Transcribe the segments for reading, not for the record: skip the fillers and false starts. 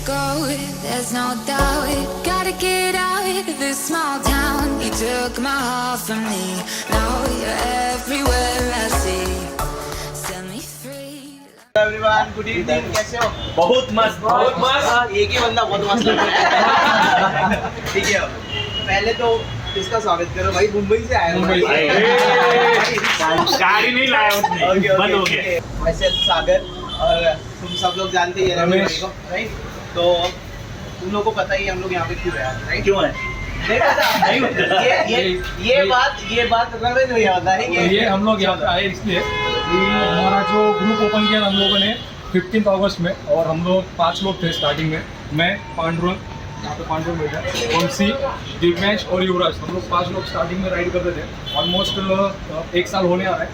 go, there's no doubt. Gotta get out of this small town. You took my heart from me, now you're everywhere I see. Set me free. Everyone, good evening, कैसे हो? बहुत मस्त, बहुत मस्त। एक ही बंदा बहुत मस्त लग रहा है। ठीक है, पहले तो इसका स्वागत करो भाई, मुंबई से आया मुंबई से गाड़ी नहीं लाया उसने, बंद हो गया। वैसे सागर और तुम सब लोग जानते ही हैं रमेश को, राइट? तो तुम लोगों को पता ही है हम लोग यहाँ पे क्यों हैं, राइट? क्यों है? नहीं पता। ये बात रमेश भैया बताएंगे। ये हम लोग यहाँ पे आए इसलिए कि हमारा जो ग्रुप ओपन किया हम लोगों ने 15 अगस्त में, और हम लोग 5 लोग थे स्टार्टिंग में। मैं, पांडुरंग, यहाँ पे पांडुरंग बैठा, वंशी, दिव्यांश और युवराज, हम लोग 5 लोग स्टार्टिंग में राइड करते थे। ऑलमोस्ट 1 साल होने आ रहा है।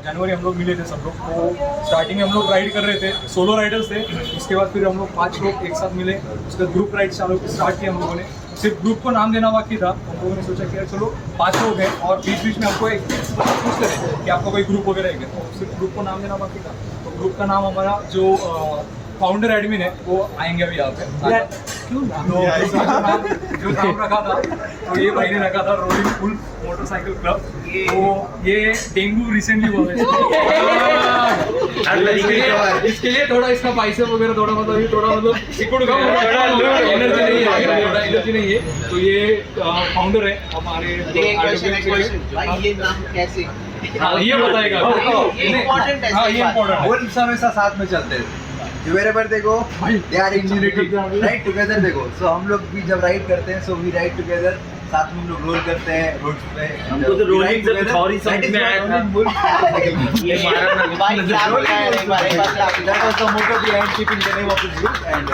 जनवरी हम लोग मिले थे सब लोग, तो स्टार्टिंग में हम लोग राइड कर रहे थे, सोलो राइडर्स थे। उसके बाद फिर हम लोग 5 लोग एक साथ मिले, उसके बाद ग्रुप राइड स्टार्ट किया हम लोगों ने। सिर्फ ग्रुप को नाम देना बाकी था। हम लोगों ने सोचा कि यार चलो 5 लोग हैं, और बीच बीच में हमको एक पूछ रहे कि आपका कोई ग्रुप वगैरह है, तो सिर्फ ग्रुप को नाम देना बाकी था। तो ग्रुप का नाम हमारा जो फाउंडर एडमिन है वो आएंगे अभी यहाँ पे। क्यों जो नाम रखा था, तो ये भाई ने रखा था रोलिंग फुल मोटरसाइकिल क्लब। तो ये डेंगू रिसेंटली हुआ है, इसके लिए थोड़ा इसका पैसे वगैरह थोड़ा मतलब सिकुड़ गया, एनर्जी नहीं है। तो ये फाउंडर है हमारे। ये नाम कैसे? ये बताएगा। ये इम्पोर्टेंट है। हाँ, ये इम्पोर्टेंट है। वो हमेशा साथ में चलते हैं। wherever they go they are in unity, right together they go। so हम लोग भी जब राइड करते हैं, so we ride together, साथ में हम लोग रोल करते हैं रोड्स पे। हमको तो रोलिंग से कुछ और ही समझ में आया था। ये हमारा ना भाई क्या होता है, एक बार that was the motto behind keeping the name of this group, and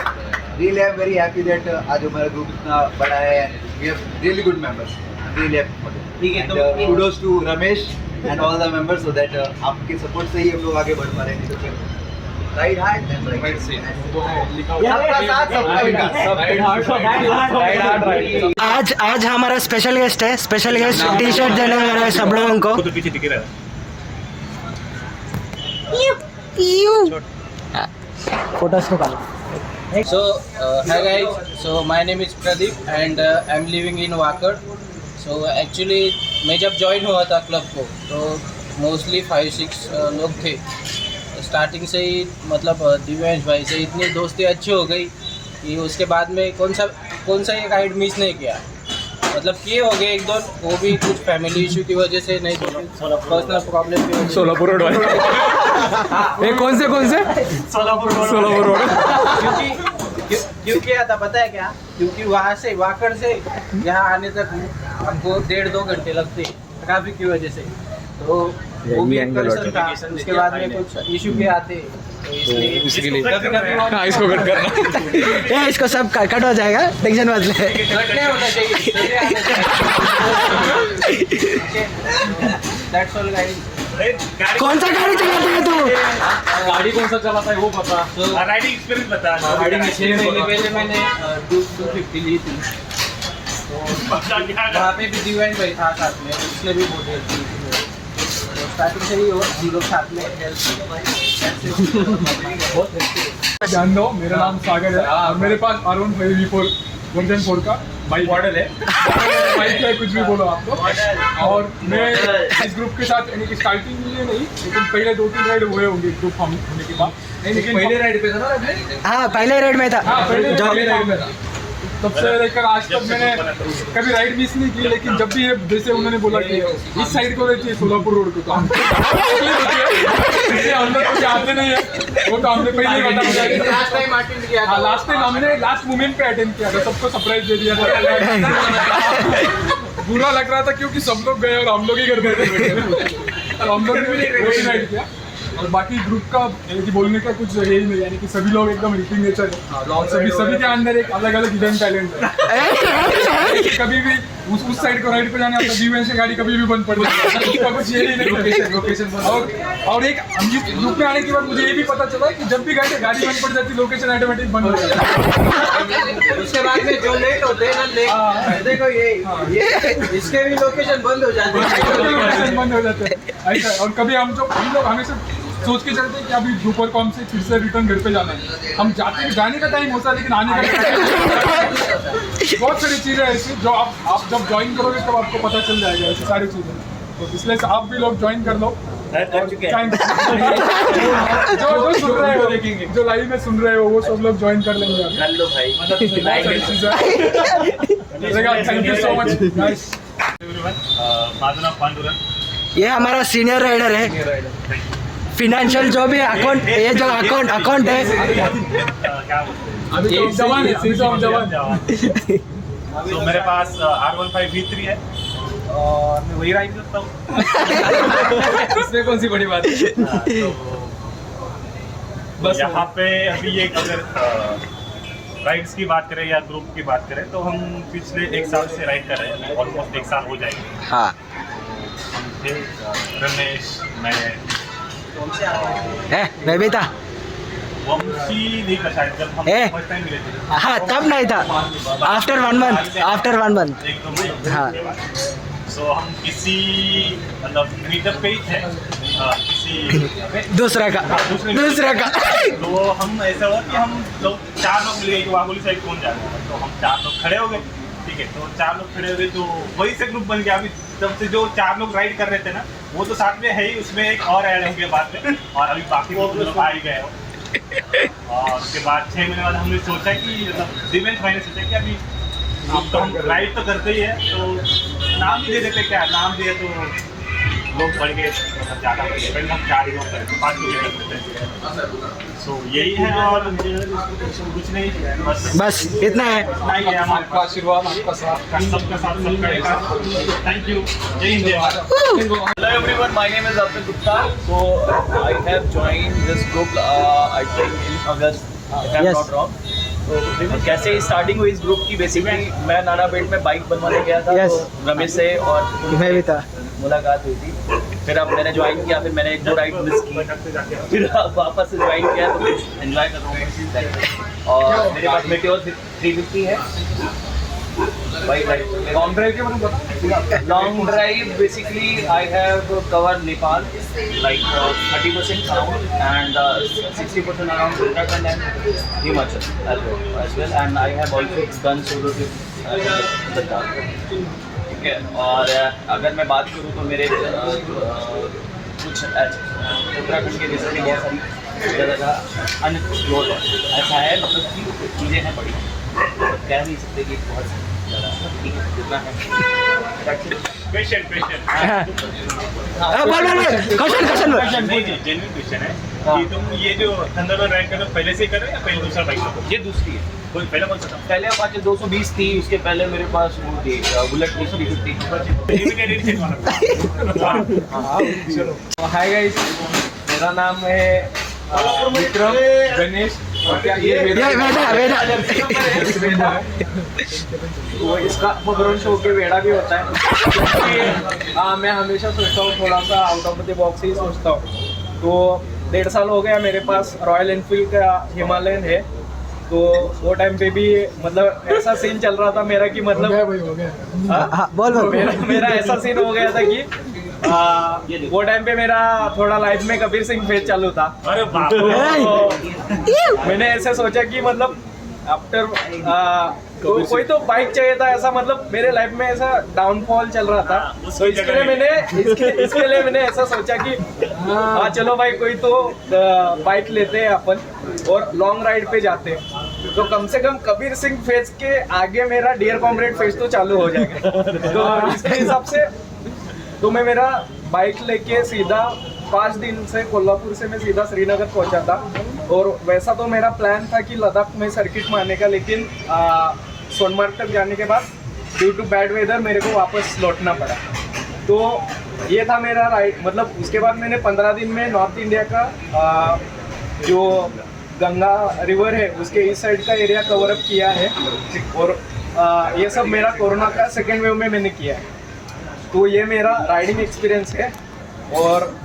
really I'm very happy that आज हमारा ग्रुप इतना बड़ा है, and we have really good members, really happy for them। ठीक है, And, तो kudos to Ramesh and all the members, so that आपके support से ही हम लोग आगे बढ़ पा रहे हैं। तो फिर ride hard and ride safe, सबका साथ सबका विकास। आज हमारा स्पेशल गेस्ट है। स्पेशल गेस्ट टी शर्ट देने वाला है सब लोगों को। तो पीछे दिख रहा है। फोटोज को So, hi guys. So my name is Pradeep and I'm living in Wakad. So actually मैं जब ज्वाइन हुआ था क्लब को तो मोस्टली 5-6 लोग थे। स्टार्टिंग से ही मतलब दिव्यांश भाई से इतनी दोस्ती अच्छी हो गई कि उसके बाद में कौन सा एक राइड मिस नहीं किया। मतलब किए हो गए 1-2, वो भी कुछ फैमिली इशू की वजह से नहीं, पर्सनल प्रॉब्लम की वजह से। सोलापुर रोड वाले। कौन से सोलापुर रोड। क्यों किया था पता है क्या? क्योंकि वहाँ से वाकड़ से यहाँ आने तक हमको 1.5-2 घंटे लगते ट्रैफिक की वजह से। तो वो भी एक कंसर्न था। उसके बाद में कुछ इशू भी आते, तो इसलिए कभी-कभी इसको कट करना। इसको सब कट हो जाएगा, टेंशन मत ले। कटने होना चाहिए। That's all guys. कौन सा गाड़ी चलाता है तू? गाड़ी कौन सा चलाता है वो पता। राइडिंग एक्सपीरियंस बता। राइडिंग 6 महीने पहले मैंने 250 ली थी। वहाँ पे भी दिव्यांश भाई था साथ में, उसने भी बहुत हेल्प की थी। तो स्टार्टिंग से ही हम लोग साथ में बहुत जान दो, मेरा नाम सागर है और मेरे पास अरुण V4 वर्जन 4 का बाइक मॉडल है। बाइक है, कुछ भी बोलो आप लोग। और मैं इस ग्रुप के साथ यानी कि स्टार्टिंग में नहीं, लेकिन पहले 2-3 राइड हुए होंगे ग्रुप हम होने के बाद। लेकिन पहले राइड पे था ना? हाँ, पहले राइड में था। पहले राइड में था। तब से लेकर आज तक मैंने कभी राइड मिस नहीं की। लेकिन जब भी ये जैसे उन्होंने बोला कि इस साइड को रहती है सोलापुर रोड को, तो हम अंदर कुछ आते नहीं है, वो तो हमने पहले बता। लास्ट टाइम अटेंड किया था। लास्ट टाइम हमने लास्ट मोमेंट पे अटेंड किया था, सबको सरप्राइज दे दिया था। बुरा लग रहा था क्योंकि सब लोग गए और हम लोग ही करते थे। और हम लोग भी राइड किया। और बाकी ग्रुप का बोलने का कुछ है ही नहीं, यानी कि सभी लोग एकदम हेल्पिंग नेचर है। और सभी के अंदर एक अलग अलग हिडन टैलेंट है। कभी भी उस साइड को राइड पे जाने आता, दिव्यांश की गाड़ी कभी भी बंद पड़ जाती है, उसका कुछ यही नहीं। लोकेशन और एक ग्रुप में आने के बाद मुझे ये भी पता चला कि जब भी गाड़ी बंद पड़ जाती, लोकेशन ऑटोमेटिक बंद हो जाती है। उसके बाद में जो लेट होते हैं ना, देखो ये इसके भी लोकेशन बंद हो जाते हैं। लोकेशन बंद हो जाते हैं ऐसा। और कभी हम लोग हमेशा सोच के चलते कि अभी दोपहर को हमसे फिर से रिटर्न घर पे जाना है। हम जाने का टाइम होता है लेकिन आने का टाइम बहुत सारी चीज़ें ऐसी जो आप जब ज्वाइन करोगे तब आपको पता चल जाएगा, ऐसी सारी चीज़ें। तो इसलिए आप भी लोग ज्वाइन कर लो। जो सुन रहे हो, जो लाइव में सुन रहे हो वो सब लोग ज्वाइन कर लेंगे। Thank you so much guys. माझं नाव पांडुरंग. ये हमारा सीनियर राइडर है, फिनेंशियल जो भी अकाउंट, ये जो अकाउंट है, क्या बोलते हैं? जवान है, जवान। तो मेरे पास R15 V3 है और मैं वही राइड करता हूँ. इसमें कौन सी बड़ी बात है? बस यहाँ पे अभी एक अगर राइड्स की बात करें या ग्रुप की बात करें तो हम पिछले 1 साल से राइड कर रहे हैं. ऑलमोस्ट 1 साल हो जाएंगे. हाँ हम थे रमेश, मैं मैं भी था। वंशी नहीं था शायद जब हम फर्स्ट टाइम मिले थे. हाँ तब नहीं था, आफ्टर वन मंथ। 1-2 महीने हाँ। के बाद. सो हम किसी मतलब मीटअप पे ही थे, किसी दूसरा का तो हम ऐसा हुआ कि हम लोग 4 लोग मिल गए कि वाघोली साइड कौन जा रहा है. तो हम 4 लोग खड़े हो गए. ठीक है, तो 4 लोग खड़े हो गए तो वही से ग्रुप बन गया. अभी तब से जो 4 लोग राइड कर रहे थे ना वो तो साथ में है ही, उसमें एक और ऐड हो गया बाद में. और अभी बाकी वो लोग आ ही गए हो. और उसके बाद 6 महीने बाद हमने सोचा कि मतलब दिवेंश भाई ने सोचा कि अभी तो हम राइड तो करते ही है तो नाम ही दे देते. क्या नाम दिए तो लोग बढ़ गए, मतलब ज़्यादा बढ़ गए. पहले हम 4 लोग करते, 5 लोग करते थे. सो यही है और कुछ नहीं, बस इतना है। इतना ही है. हमारे आपका आशीर्वाद, आपका साथ। सबका साथ सबका विकास. Thank you. जय Hind. Hello everyone, my name is Arpit Gupta. So I have joined this group I think in August, if I'm Yes. not wrong. तो कैसे स्टार्टिंग हुई इस ग्रुप की? बेसिकली मैं नाना बेट में बाइक बनवाने गया था. Yes. तो रमेश से और मैं भी था। मुलाकात हुई थी. फिर अब मैंने ज्वाइन किया, फिर मैंने 1-2 राइड मिस की, फिर वापस से ज्वाइन किया तो एंजॉय कर रहा हूँ. और मेरे पास मेटेओर 350 है. लॉन्ग ड्राइव के मतलब बता। Long drive, basically, I have covered Nepal, like 30% around, and 60% around Uttarakhand and Himachal as well. And I have also done solo trip Ladakh. ठीक है. और अगर मैं बात करूँ तो मेरे कुछ उत्तराखंड के रिसेंटली बहुत सारी जगह अनएक्सप्लोर है. ऐसा है मतलब कि चीज़ें हैं बड़ी, कह नहीं सकते कि बहुत ज़्यादा. ठीक है, जितना है क्वेश्चन बोल क्वेश्चन नहीं जेन्युइन क्वेश्चन है कि तुम ये जो थंडरबर्ड राइड कर रहे हो पहले से ही कर रहे हो या पहले दूसरा बाइक हो? ये दूसरी है. कोई पहले कौन सा था? पहले अपाचे 220 थी, उसके पहले मेरे पास वो थी बुलेट 350. लिमिटेड एडिशन वाला. हाय गाइस, मेरा नाम है विक्रम गणेश. और क्या ये वेदा वो इसका पगरोन शो के वेड़ा भी होता है. हाँ, मैं हमेशा सोचता हूँ थोड़ा सा आउट ऑफ द बॉक्स ही सोचता हूँ. तो 1.5 साल हो गया मेरे पास रॉयल एनफील्ड का हिमालयन है. तो वो टाइम पे भी मतलब ऐसा सीन चल रहा था मेरा कि मतलब बोल मेरा ऐसा सीन हो गया था कि वो टाइम पे मेरा थोड़ा लाइफ में कबीर सिंह फेज चालू था. अरे बाप रे. तो मैंने ऐसे सोचा कि मतलब आफ्टर कोई तो बाइक चाहिए था. ऐसा मतलब मेरे लाइफ में ऐसा डाउनफॉल चल रहा था. तो इसके लिए मैंने ऐसा सोचा कि हाँ चलो भाई कोई तो बाइक लेते हैं अपन और लॉन्ग राइड पे जाते हैं. तो कम से कम कबीर सिंह फेज के आगे मेरा डियर कॉमरेड फेज तो चालू हो जाएगा. तो इसके हिसाब से तो मैं मेरा बाइक लेके सीधा 5 दिन से कोल्हापुर से मैं सीधा श्रीनगर पहुंचा था. और वैसा तो मेरा प्लान था कि लद्दाख में सर्किट मारने का, लेकिन सोनमर्ग तक जाने के बाद ड्यू टू बैड वेदर मेरे को वापस लौटना पड़ा. तो ये था मेरा राइड. मतलब उसके बाद मैंने 15 दिन में नॉर्थ इंडिया का जो गंगा रिवर है उसके इस साइड का एरिया कवर अप किया है. और ये सब मेरा कोरोना का सेकेंड वेव में मैंने किया है. तो ये मेरा राइडिंग एक्सपीरियंस है. और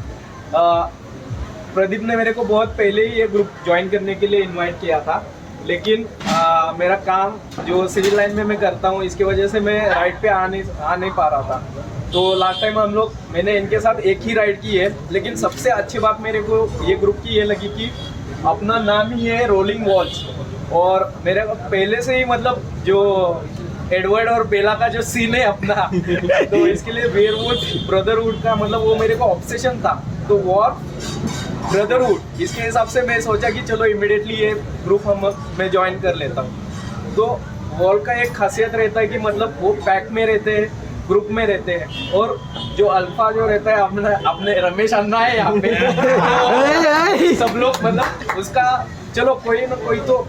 प्रदीप ने मेरे को बहुत पहले ही ये ग्रुप ज्वाइन करने के लिए इनवाइट किया था, लेकिन मेरा काम जो सिविल लाइन में मैं करता हूँ इसकी वजह से मैं राइड पे आ नहीं पा रहा था. तो लास्ट टाइम मैंने इनके साथ एक ही राइड की है, लेकिन सबसे अच्छी बात मेरे को ये ग्रुप की ये लगी कि अपना नाम ही है रोलिंग वॉल्स, और मेरे को पहले से ही मतलब जो एडवर्ड और बेला का जो सीन है अपना तो इसके लिए वेयरवुड ब्रदरहुड का मतलब वो मेरे को ऑब्सेशन था, तो वॉर ब्रदरहुड इसके हिसाब से मैं सोचा कि चलो इमिडिएटली ये ग्रुप मैं ज्वाइन कर लेता हूँ। तो वॉल का एक खासियत रहता है कि मतलब वो पैक में रहते हैं, ग्रुप में रहते हैं, और जो अल्फा जो रहता है अपने रमेश अन्ना है यहाँ पे सब लोग मतलब उसका चलो कोई ना कोई तो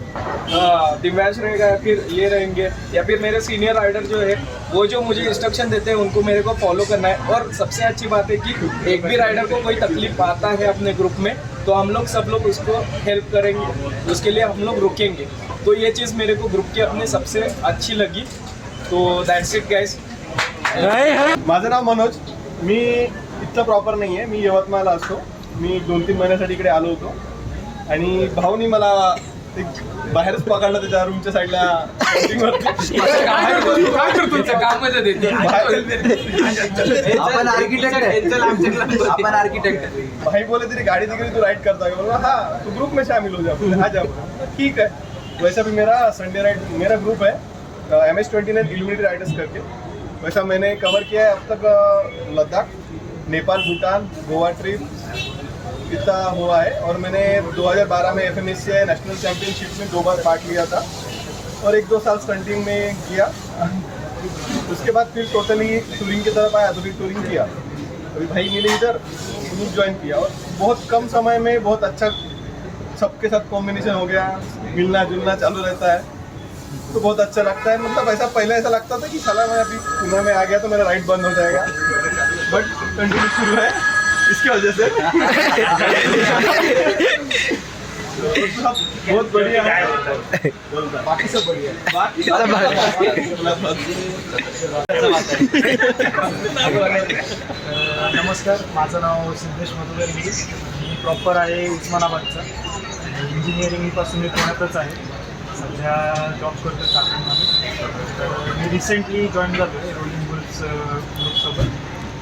दिव्यांश रहेगा या फिर ये रहेंगे या फिर मेरे सीनियर राइडर जो है वो जो मुझे इंस्ट्रक्शन देते हैं उनको मेरे को फॉलो करना है। और सबसे अच्छी बात है कि एक भी राइडर को कोई तकलीफ आता है अपने ग्रुप में तो हम लोग सब लोग उसको हेल्प करेंगे, उसके लिए हम लोग रुकेंगे। तो ये चीज़ मेरे को ग्रुप की अपने सबसे अच्छी लगी। तो दैट्स इट गाइस। माझं नाव मनोज, मी इथलं प्रॉपर नाही आहे, मी यवतमाळला असतो। मी 2-3 महिन्यासाठी इकडे आलो होतो आणि भाऊनी मला एक बाहेरच पकडलं त्याच्या रूमच्या साईडला आपण आर्किटेक्ट भाई बोले तेरी गाड़ी दिख रही तू राइड करता है, बोला हाँ तो ग्रुप में शामिल हो जा, आ जा। ठीक है, वैसा भी मेरा संडे राइड मेरा ग्रुप है MS29 इल्यूमिनेटी राइडर्स करके। वैसा मैंने कवर किया है अब तक लद्दाख, नेपाल, भूटान, गोवा ट्रिप इतना हुआ है। और मैंने 2012 में FMSCI नेशनल चैम्पियनशिप में 2 बार पार्ट लिया था और 1-2 साल स्टंटिंग में किया। उसके बाद फिर टोटली टूरिंग की तरफ आया तो फिर टूरिंग किया। अभी भाई मिले इधर ग्रुप ज्वाइन किया और बहुत कम समय में बहुत अच्छा सबके साथ कॉम्बिनेशन हो गया, मिलना जुलना चालू रहता है तो बहुत अच्छा लगता है। मतलब ऐसा पहले ऐसा लगता था कि साला मैं अभी पुणे में आ गया तो मेरा राइड बंद हो जाएगा, बट कंटिन्यू शुरू है इसकी वजह से। बहुत बढ़िया है, बाकी सब बढ़िया नमस्कार, माझं नाव सिद्धेश मधुकर गिरी, मी प्रॉपर आहे उस्मानाबादचा। इंजिनिअरिंगपासून मी पुण्यातच आहे, सध्या जॉब करतो सातारमध्ये। तर मी रिसेंटली जॉईन झालो आहे रोलिंग बुल्स ग्रुपसोबत।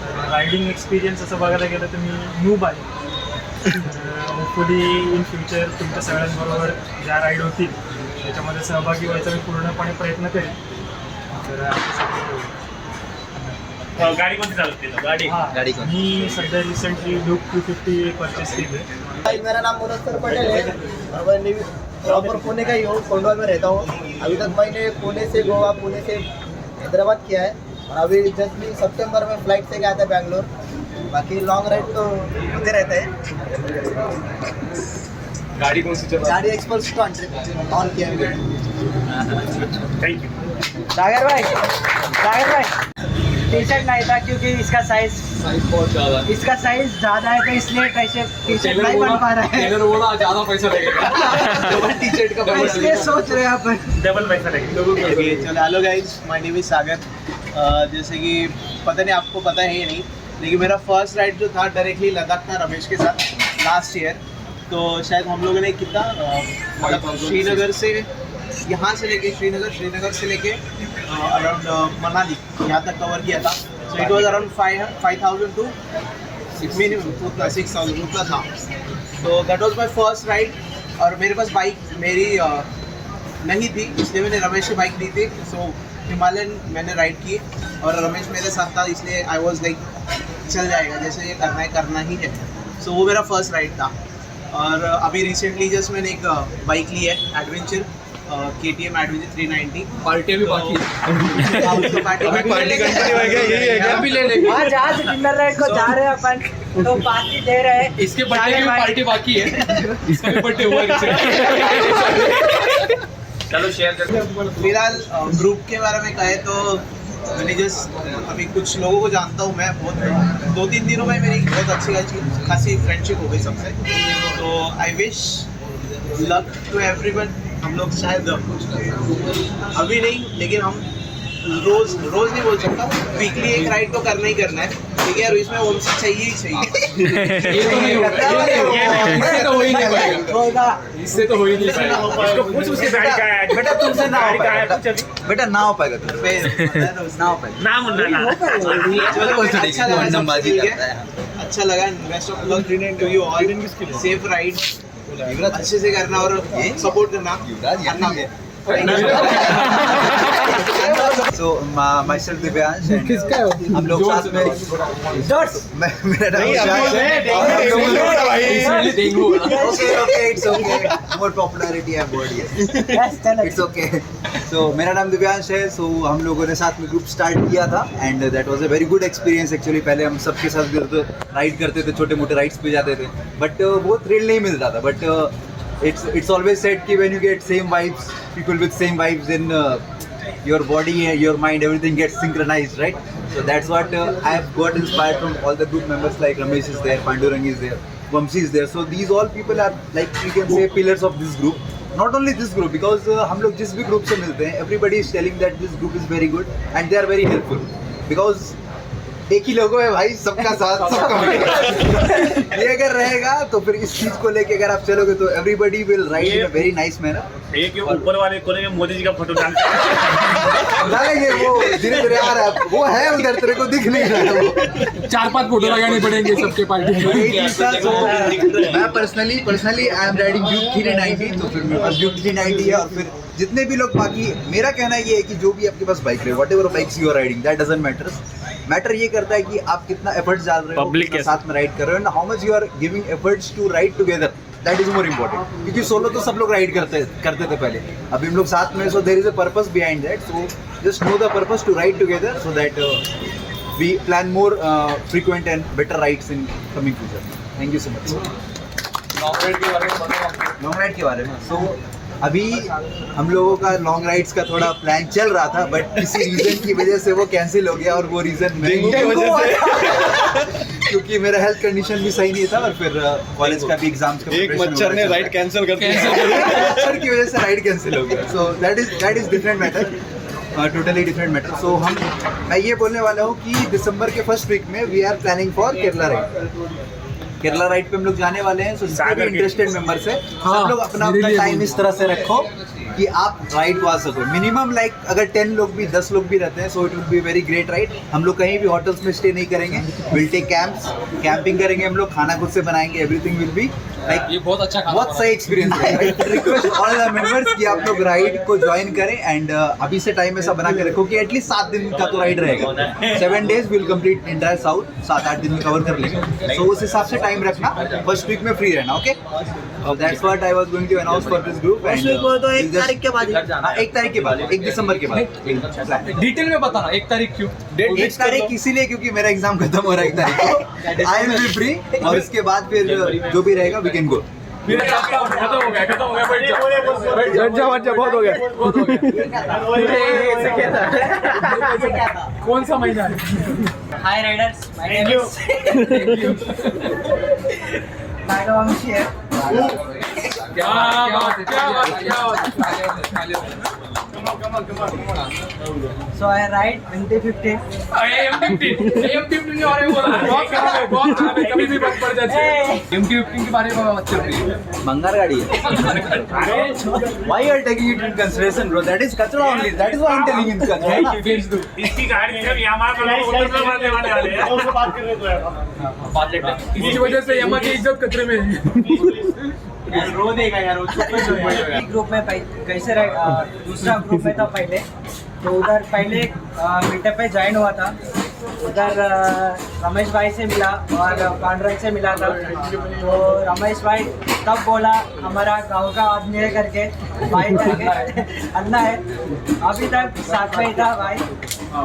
तर रायडिंग एक्सपिरियन्स असं बघायला गेलं तर मी न्यूब आहे। होपफुली इन फ्युचर तुमच्या सगळ्यांबरोबर ज्या राईड होतील त्याच्यामध्ये सहभागी व्हायचा मी पूर्णपणे प्रयत्न करेन। तर गाडी कोणती चालवते? गाडी मी सध्या रिसेंटली ड्यूक 250 परचेस केली है। मेरा नाम मुरस्तर पटेल है और मैं प्रॉपर पुणे का ही हूँ, कोंडवा में रहता हूँ। अभी तक मैंने पुणे से गोवा, पुणे से हैदराबाद किया है और अभी जस्ट भी सितंबर में फ्लाइट से गया था बैंगलोर। बाकी लॉन्ग राइड तो होते रहते हैं। गाड़ी कौन सी चला? गाड़ी एक्सपर्ट स्टंट ऑन किया है। Thank you. सागर भाई टी शर्ट नहीं था क्योंकि इसका साइज बहुत ज़्यादा, इसका साइज ज़्यादा है तो इसलिए कैसे टी शर्ट नहीं बन पा रहा है। टेलर बोला ज़्यादा पैसा लगेगा टी शर्ट का तो इसलिए सोच रहे हैं अपन डबल पैसा लगेगा। चलो hello guys, my name is Sagar. जैसे कि पता नहीं आपको पता है या नहीं, लेकिन मेरा फर्स्ट राइड जो था डायरेक्टली लद्दाख था रमेश के साथ लास्ट ईयर। तो शायद हम लोगों ने कितना मतलब श्रीनगर से यहाँ से लेके श्रीनगर से लेके अराउंड मनाली यहाँ तक कवर किया था। So it was around 5,000 to minimum उतना 6,000 उतना था। तो that was my first ride. और मेरे पास बाइक मेरी नहीं थी, इसलिए मैंने रमेश की बाइक ली थी। सो हिमालयन मैंने राइड की और रमेश मेरे साथ था, इसलिए आई वाज लाइक चल जाएगा, जैसे ये करना ही है। सो वो मेरा फर्स्ट राइड था। और अभी रिसेंटली जस्ट मैंने एक बाइक ली है एडवेंचर, KTM एडवेंचर 390। पार्टी भी बाकी अभी ले लेंगे। आज जहाँ से डिनर राइड को जा रहे हैं अपन तो पार्टी दे रहे हैं। इसके बर्थडे की पार्टी बाकी है, इसका भी बर्थडे हुआ चलो शेयर करते। फिलहाल ग्रुप के बारे में कहे तो मैंने जस्ट अभी कुछ लोगों को जानता हूँ मैं, बहुत 2-3 दिनों में मेरी बहुत अच्छी खासी फ्रेंडशिप हो गई सबसे। तो I wish luck to everyone. हम लोग शायद अभी नहीं, लेकिन हम रोज नहीं बोल सकता, वीकली एक राइड तो करना ही करना है, ठीक है, और इसमें ओमसी चाहिए ही चाहिए। ये तो नहीं होगा, इससे तो हो ही नहीं पाएगा, इससे तो हो ही नहीं पाएगा। इसको पूछ उसकी गाड़ी का है बेटा तुमसे ना हो गाड़ी का है, पाएगा, पूछ अभी। बेटा ना हो पाएगा तुमसे, ना हो पाएगा। नाम उनका ना अच्छा लगा, best of luck to you all, safe ride, अच्छे से करना और सपोर्ट करना। So myself दिव्यांश, हम लोग साथ में, मेरा नाम okay, it's okay, more popularity I got, yes, it's okay. So मेरा नाम दिव्यांश है। So हम लोगों ने साथ में ग्रुप स्टार्ट किया था and that was a very good experience actually. पहले हम सबके साथ राइड करते थे, छोटे मोटे राइड्स पे जाते थे, बट वो थ्रिल नहीं मिलता था। बट it's always said कि when you get same vibes, people with same vibes in your body, your mind, everything gets synchronized, right? So that's what I have got inspired from all the group members, like Ramesh is there, Pandurang is there, Vamsi is there. So these all people are like, you can say, pillars of this group. Not only this group, because हम लोग जिस भी group से मिलते हैं, everybody is telling that this group is very good and they are very helpful, because एक ही लोगो है भाई, सबका साथ सबका मिलेगा। ये अगर रहेगा तो फिर इस चीज को लेके अगर आप चलोगे तो everybody will ride in a very nice manner. एक ऊपर वाले कोने में मोदी जी का फोटो डालते डालेंगे, वो धीरे धीरे आ रहा है, वो है उधर, तेरे को दिख नहीं रहा है वो। 4-5 फोटो लगाने पड़ेंगे सबके पार्टी में। मैं personally I am riding Duke 390, तो फिर मेरे पास ड्यूक 390 है। और फिर जितने भी लोग, बाकी मेरा कहना ये है कि जो भी आपके पास बाइक रहे, whatever bikes you are riding, that doesn't matter ये करता है कि आप कितना एफर्ट्स डाल रहे हो, कितना साथ में राइड कर रहे हो, and how much you are giving efforts to ride together, that is more important. क्योंकि सोलो तो सब लोग राइड करते थे पहले, अभी हम लोग साथ में, so there is a purpose behind that. So just know the purpose to ride together, so that we plan more frequent and better rides in coming future. Thank you so much. Long ride के बारे में, सो अभी हम लोगों का long rides का थोड़ा plan चल रहा था, बट किसी रीजन की वजह से वो कैंसिल हो गया, और वो रीजन क्योंकि मेरा हेल्थ कंडीशन भी सही नहीं था, और फिर कॉलेज का भी एग्जाम्स का एक मच्छर ने राइड कैंसिल कर दिया, मच्छर की वजह से राइड कैंसिल हो गया। So that is different matter, totally different matter. So मैं ये बोलने वाला हूँ कि दिसंबर के फर्स्ट वीक में we are planning for Kerala ride पे हम लोग जाने वाले हैं। सो जितने भी इंटरेस्टेड मेंबर्स है, सब लोग अपना टाइम इस तरह से रखो कि आप राइड को आ सको। मिनिमम लाइक अगर 10 लोग भी 10 लोग भी रहते हैं, so it will be very great ride. हम लोग कहीं भी होटल्स में स्टे नहीं करेंगे, विल टेक कैंपिंग करेंगे, हम लोग खाना खुद से बनाएंगे, एवरीथिंग विल बी लाइक, ये बहुत सही एक्सपीरियंस है। रिक्वेस्ट ऑल द मेंबर्स कि आप लोग राइड को ज्वाइन करें, एंड अभी से टाइम ऐसा बना के रखो कि एटलीस्ट 7 दिन का तो राइड रहेगा। 7 days will complete entire south, 7-8 दिन में कवर कर लेंगे। सो उस हिसाब से टाइम रखना, फर्स्ट वीक में फ्री रहना, okay? That's what I was going to announce for this group. And 1 तारीख के बाद, 1 तारीख के बाद, 1 दिसंबर के बाद डिटेल में बताना 1 तारीख क्यों? 1 तारीख इसीलिए क्योंकि मेरा एग्जाम खत्म हो रहा है 1 तारीख को, आई विल बी फ्री, और उसके बाद फिर जो भी रहेगा वी कैन गो। खत्म हो गया, बैठ जा, बहुत हो गया। कौन सा महीना है? हाय राइडर्स, माय नेम इज वंशी है। क्या बात। So I ride MT-15. MT-15 और बहुत खराब है, कभी भी बंद पड़ जाती है। MT-15 के बारे में बात चल रही है। बंगार गाड़ी है। Why you are taking it in consideration, bro? That is कचरा only. That is why I'm telling in consideration. इसकी गाड़ी जब यामा का लोग उधर से मारने वाले हैं, उसको बात कर रहे तो है। इसी वजह से यामा की इज्जत कचरे में है। रो देगा यार, ग्रुप में कैसे दूसरा ग्रुप में था पहले, तो उधर पहले मीटअप पे ज्वाइन हुआ था। उधर रमेश भाई से मिला और पांडुरंग से मिला था। तो रमेश भाई तब बोला हमारा गांव का आदमी है करके, भाई करके अन्ना है, अभी तक साथ में ही था भाई।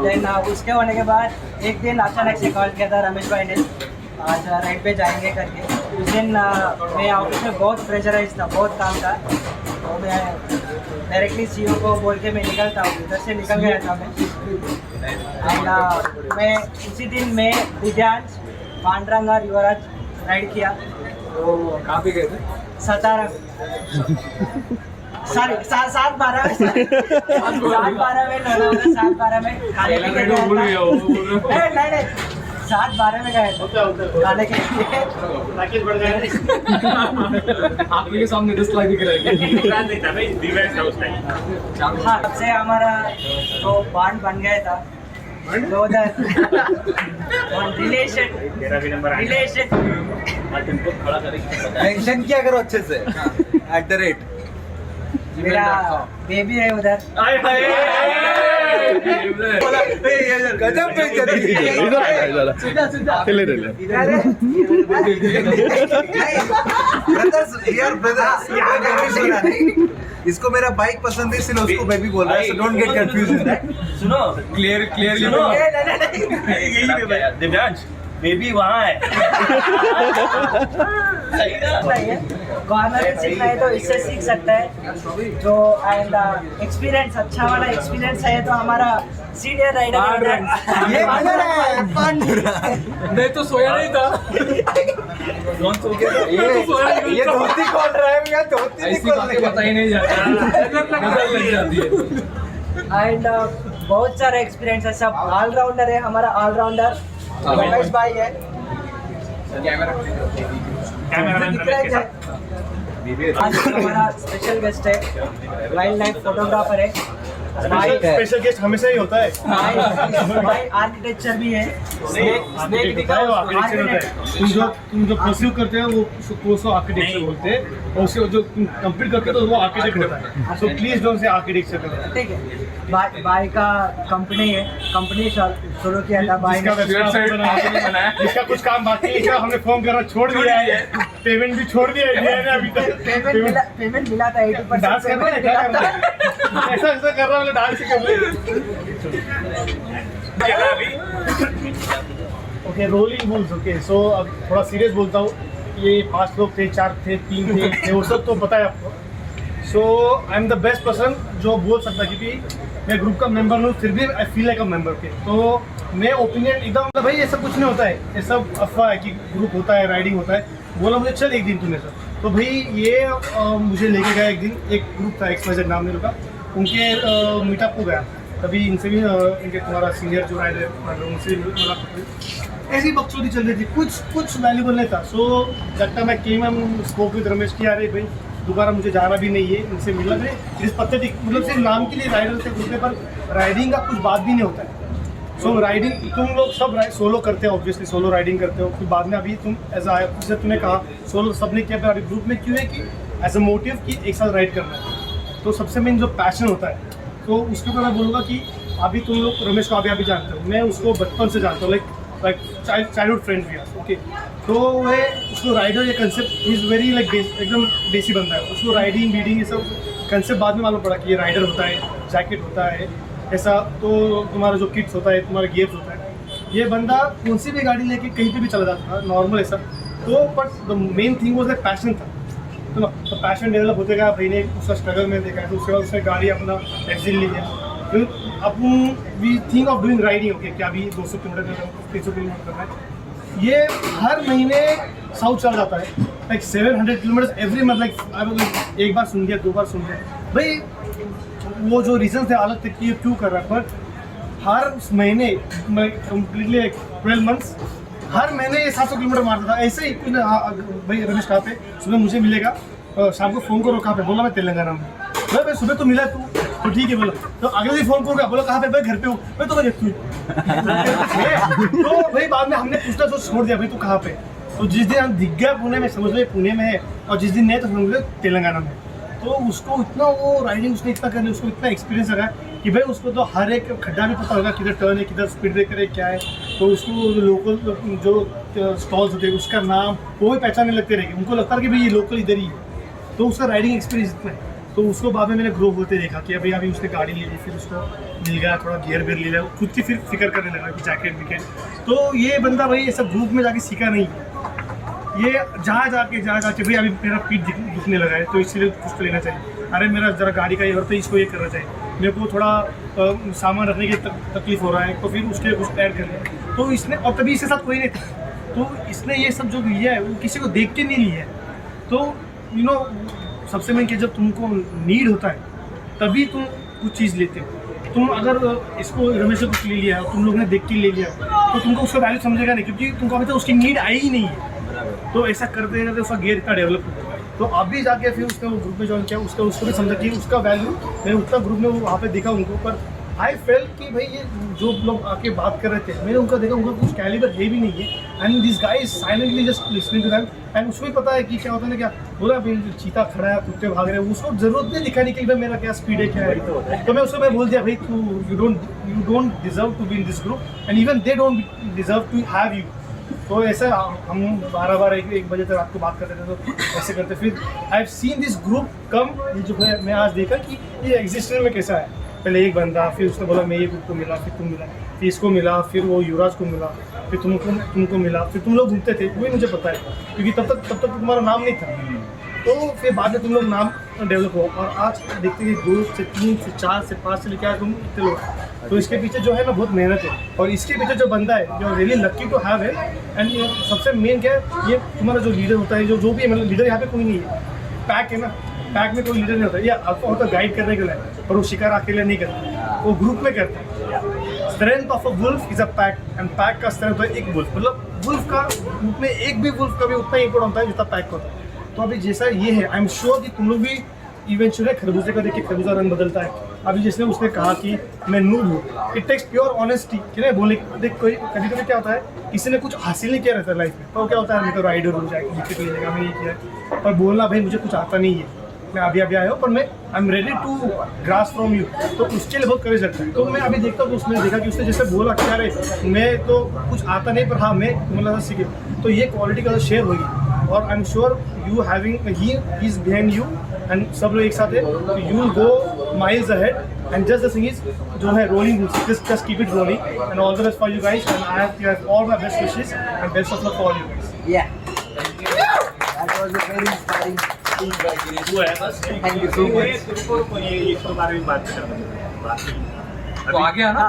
देन उसके होने के बाद एक दिन अचानक से कॉल किया था रमेश भाई ने, आज राइड पे जाएंगे करके। उस दिन मैं ऑफिस में बहुत प्रेशराइज था, बहुत काम था, तो मैं डायरेक्टली सीईओ को बोल के मैं निकलता हूँ, उधर से निकल गया था मैं। एंड मैं उसी दिन मैं दिव्यांश, पांडुरंग और युवराज राइड किया। तो कहाँ पे गए थे? सतारा। सॉरी 7-12 में 7-12 में लोनावाला 7-12 में खाने के लिए गया था। नहीं 7-12 में गए थे खाने के लिए। पैकेज बढ़ जाए आपके सामने 10 लाख दिख रहा है। हाँ, तब से हमारा जो बॉन्ड बन गया था तो उधर रिलेशन मेंशन किया करो अच्छे से @ मेरा बेबी है उधर। गजब बेइज्जती इसको मेरा बाइक पसंद है इसलिए उसको बेबी बोल रहा है, so don't get confuse in that. सुनो क्लियरली दिव्यांश बेबी वहाँ है। कॉर्नर में सीखना है तो इससे सीख सकता है जो एंड एक्सपीरियंस अच्छा वाला एक्सपीरियंस है तो हमारा सीनियर राइडर ये मैं तो सोया नहीं था। ये धोती कौन रहा है भैया? धोती ऐसी बातें पता ही नहीं जाता, नजर लग जाती है। एंड बहुत सारा एक्सपीरियंस है, सब ऑलराउंडर है। हमारा ऑलराउंडर रमेश भाई है। आज हमारा स्पेशल गेस्ट है, वाइल्ड लाइफ फोटोग्राफर है। स्पेशल गेस्ट हमेशा ही होता है। भाई आर्किटेक्चर भी है। स्नेक दिखाओ आर्किटेक्चर होता है। तुम जो परस्यू करते हो वो उसको आर्किटेक्चर बोलते हैं, और उससे जो तुम कंप्लीट करते हो तो वो आर्किटेक्ट होता है। So please don't say architecture करो। ठीक है, भाई का कंपनी है, कंपनी शुरू किया था भाई ने। जिसका कुछ काम बाकी है, हमने फॉर्म करना छोड़ दिया है, पेमेंट भी छोड़ दिया है अभी तक। पेमेंट मिला था 80%। डांस करना है क्या करना है? ऐसा कर रहा हूँ डांस ही कर रहा ओके, रोलिंग रूल्स। ओके, सो अब थोड़ा सीरियस बोलता हूँ। ये 5 लोग थे, 4 थे, 3 थे, वो सब तो पता है आपको। So I am the best person जो बोल सकता है, क्योंकि मैं ग्रुप का मेंबर हूँ, फिर भी I feel like a member के। तो मैं ओपिनियन एकदम भाई ये सब कुछ नहीं होता है, ये सब अफवाह है कि ग्रुप होता है, राइडिंग होता है। बोला मुझे चल एक दिन तूने सर, तो भाई ये मुझे लेके गया एक दिन। एक ग्रुप था XYZ नाम मेरे का, उनके मीटअप को गया। तभी इनसे भी इनके तुम्हारा सीनियर जो राइडर है उनसे भी मुलाकात हुई। ऐसी बकचोदी चल रही थी, कुछ वैल्यूबल नहीं था। सो जब तक मैं केम स्पोक विद रमेश की, अरे भाई दोबारा मुझे जाना भी नहीं है इनसे मिलना भी। इस पत्ते मतलब सिर्फ नाम के लिए राइडर थे ग्रुप में, पर राइडिंग का कुछ बात भी नहीं होता है। सो राइडिंग तुम लोग सब सोलो करते हो, ऑब्वियसली सोलो राइडिंग करते हो। फिर बाद में अभी तुम एज आया, जैसे तुमने कहा सोलो सबने किया, पर ग्रुप में क्यों है कि एज अ मोटिव कि एक साथ राइड करना है। तो सबसे मेन जो पैशन होता है, तो उसके ऊपर मैं बोलूँगा कि अभी तुम लोग रमेश को अभी जानते हो, मैं उसको बचपन से जानता हूँ, लाइक चाइल्डहुड फ्रेंड भी है। ओके, तो वह उसको राइडर ये कंसेप्ट इज़ वेरी लाइक एकदम देसी बंदा है। उसको राइडिंग वीडिंग ये सब कंसेप्ट बाद में मालूम पड़ा कि ये राइडर होता है, जैकेट होता है ऐसा, तो तुम्हारा जो किट्स होता है, तुम्हारा गियर्स होता है। ये बंदा कौन सी भी गाड़ी लेके कहीं पे भी चला जाता था, नॉर्मल ऐसा। तो but the main thing was that passion था, तो पैशन डेवलप होते गया। भाई ने उसका स्ट्रगल में देखा है, तो उसके बाद उसने गाड़ी अपना एक्सिल लिया। फिर अपन we think of doing riding. Okay, क्या अभी 200 किलोमीटर 300 किलोमीटर करना है, ये हर महीने साउथ चल जाता है, like 700 kilometre every month. Like एक बार सुन लिया, 2 बार सुन लिया, भाई वो जो रीजन थे अलग थे कि ये क्यों कर रहा है। पर हर महीने मैं कम्प्लीटली 12 मंथ्स हर महीने ये 700 किलोमीटर मारता था ऐसे ही। भाई रमेश कहाँ पे, सुबह मुझे मिलेगा, शाम को फ़ोन करो कहाँ पे, बोला मैं तेलंगाना में। भाई सुबह तो मिला तू, तो ठीक है बोला, तो अगले दिन फ़ोन करूँगा, बोला कहाँ पे, भाई घर पे हूँ। भाई तो मैं देखती हूँ। तो भाई बाद में हमने पूछना तो छोड़ दिया, भाई तू कहाँ पे। तो जिस दिन हम दिख गया पुणे में, समझ लो पुणे में है, और जिस दिन नहीं तो समझ लो तेलंगाना में। तो उसको इतना वो राइडिंग उसने इतना कर लिया, उसको इतना एक्सपीरियंस रहा कि भाई उसको तो हर एक खड्डा भी पता होगा, किधर टर्न है, किधर स्पीड ब्रेकर है, क्या है। तो उसको लोकल जो स्टॉल्स होते हैं उसका नाम वो भी पहचानने लगते रहेंगे, उनको लगता है कि भाई ये लोकल इधर ही है। तो उसका राइडिंग एक्सपीरियंस इतना है। तो उसको बाद में मैंने ग्रो होते देखा कि अभी उसने गाड़ी ले ली, फिर उसको मिल गया थोड़ा गियर ले लिया, खुद की फिर फिक्र करने लगा कि जैकेट विकेट। तो ये बंदा भाई ये सब ग्रुप में जाके सीखा नहीं है, ये जहाँ जाके भाई अभी मेरा पीठ दुखने लगा है तो इसलिए कुछ तो लेना चाहिए। अरे मेरा जरा गाड़ी का ये और तो इसको ये करना चाहिए, मेरे को थोड़ा सामान रखने की तकलीफ हो रहा है, तो फिर उसके कुछ ऐड कर लिया। तो इसने, और तभी इसके साथ कोई नहीं था, तो इसने ये सब जो लिया है वो किसी को देख के नहीं लिया है। तो सबसे मेन कि जब तुमको नीड होता है तभी तुम कुछ चीज़ लेते हो। तुम अगर इसको रमेश से कुछ ले लिया तुम लोग ने देख के ले लिया तो तुमको उसका वैल्यू समझेगा नहीं, क्योंकि तुमको अभी तक उसकी नीड आई ही नहीं है। तो ऐसा करते करते उसका गेयर इतना डेवलप होता है। तो अभी जाके फिर उसने वो ग्रुप में ज्वाइन किया, उसको भी समझा कि उसका वैल्यू मैंने उतना ग्रुप में वहाँ पे देखा उनको। पर आई फेल्ट कि भाई ये जो लोग आके बात कर रहे थे मैंने उनका देखा, उनका कुछ कैलिबर है भी नहीं है। And this guy is silently just listening to them. And उसको भी पता है कि क्या होता है ना, क्या बोला भाई चीता खड़ा है, कुत्ते भाग रहे हैं, उसको जरूरत नहीं दिखाने के लिए भाई मेरा क्या स्पीड है क्या है। तो मैं उसको मैं बोल दिया भाई तू you don't deserve to be in this group and even they don't deserve to have you. तो ऐसा हम 12 एक बजे तक आपको बात करते थे, तो ऐसे करते फिर I have seen this group come. ये जो है मैं आज देखा कि ये एग्जिस्टेंस में कैसा है। पहले एक बंदा, फिर उसने बोला मैं ये ग्रुप को मिला, फिर तुम मिला, फिर इसको मिला, फिर वो युवराज को मिला, फिर तुमको मिला, फिर तुम लोग घूमते थे, वही मुझे पता है क्योंकि तब तक तुम्हारा नाम नहीं था। तो फिर बाद में तुम लोग नाम डेवलप हो और आज देखते हैं 2 से 3 से 4 से 5 से लेकर तुम इतने लोग। तो इसके पीछे जो है ना बहुत मेहनत है और इसके पीछे जो बंदा है जो रियली लकी टू हैव है। एंड सबसे मेन क्या है, ये तुम्हारा जो लीडर होता है, जो भी है, मतलब लीडर यहाँ पे कोई नहीं है, पैक है ना, पैक में कोई लीडर नहीं होता। ये अल्फा होता गाइड करने के लिए, पर वो शिकार अकेले नहीं करता, वो ग्रुप में करता है। Strength of a wolf is a pack and pack का स्ट्रेंथ है एक वुल्फ। मतलब वुल्फ का ग्रुप में एक भी वुल्फ का भी उतना इंपोर्टेंट होता है जितना पैक होता है। तो अभी जैसा ये है, आई एम श्योर कि तुम लोग भी इवेंचुअली खरबूजे का देख के खरबूजा रंग बदलता है। अभी जिसने उसने कहा कि मैं नूब हूँ, इट टेक्स प्योर ऑनेस्टी कि नहीं बोले। देख कोई कभी कभी क्या होता है, किसी ने कुछ हासिल नहीं किया रहता है लाइफ में, तो क्या होता है मैं तो राइडर हो जाएगा, विकेट ले जाएगा, मैं ये किया। पर बोलना भाई मुझे कुछ आता नहीं है, मैं अभी आया हूँ, पर मैं I am ready to grasp from you, तो उसके लिए बहुत करेज लगता है। तो मैं अभी देखता हूँ, उसने देखा कि उसने जैसे बोला क्या रहे मैं तो कुछ आता नहीं, पर हाँ मैं मतलब सीखे, तो ये क्वालिटी का शेयर होगी। और I am sure you having he is behind you and सब लोग एक साथ है, तो you will go miles ahead. And just the thing is जो है rolling, just keep it rolling and all the best for you guys and I have all my best wishes and best of luck for you guys. Yeah that was a very inspiring वो है बस। Thank you so much. ये इसके बारे में बात करना तो आगे आना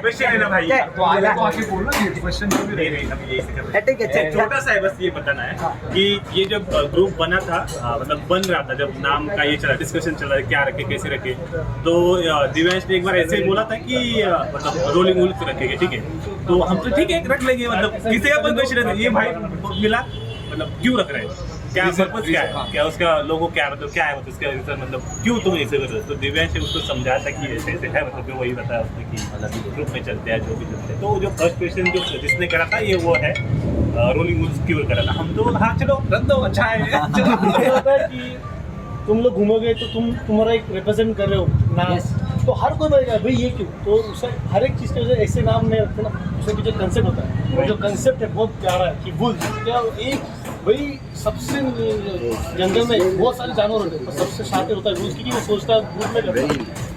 क्वेश्चन है ना भाई, तो आगे बोलना क्वेश्चन जो भी रहे। ठीक है, छोटा सा है बस ये बताना है कि ये जब ग्रुप बना था, मतलब बन रहा था, जब नाम का ये चला डिस्कशन चल रहा है क्या रखे कैसे रखे, तो दिव्यांश ने एक बार ऐसे ही बोला था कि मतलब रोलिंग वुल्फ रखेंगे, ठीक है। तो हम तो ठीक है रख लेंगे, मतलब किसी का क्वेश्चन है ये भाई मिला, मतलब क्यों रख रहे हैं, क्या पर्पज क्या है, क्या उसका लोगो क्या मतलब क्या है, मतलब उसका रीजन, मतलब क्यों तुम ऐसे कर रहे हो। तो दिव्यांश ने उसको समझाया था कि ऐसे ऐसे है, मतलब वही बताया उसने कि मतलब ग्रुप में चलते हैं जो भी चलते हैं। तो जो फर्स्ट क्वेश्चन जो जिसने करा था ये वो है रोलिंग वुल्फ क्यों करा था। हम तो हाँ चलो रख दो, अच्छा है चलो। होता है कि तुम लोग घूमोगे तो तुम्हारा एक रिप्रेजेंट कर रहे हो नाम, तो हर कोई बोलेगा भाई ये क्यों, तो उसे हर एक चीज़ के वजह ऐसे नाम नहीं रखते ना, उसके पीछे कंसेप्ट होता है। वो जो कंसेप्ट है बहुत प्यारा है कि वुल्फ क्या एक भाई सबसे जंगल में बहुत सारे जानवर होते हैं, सबसे शातिर होता है वुल्फ, क्योंकि वो सोचता है ग्रुप में करता है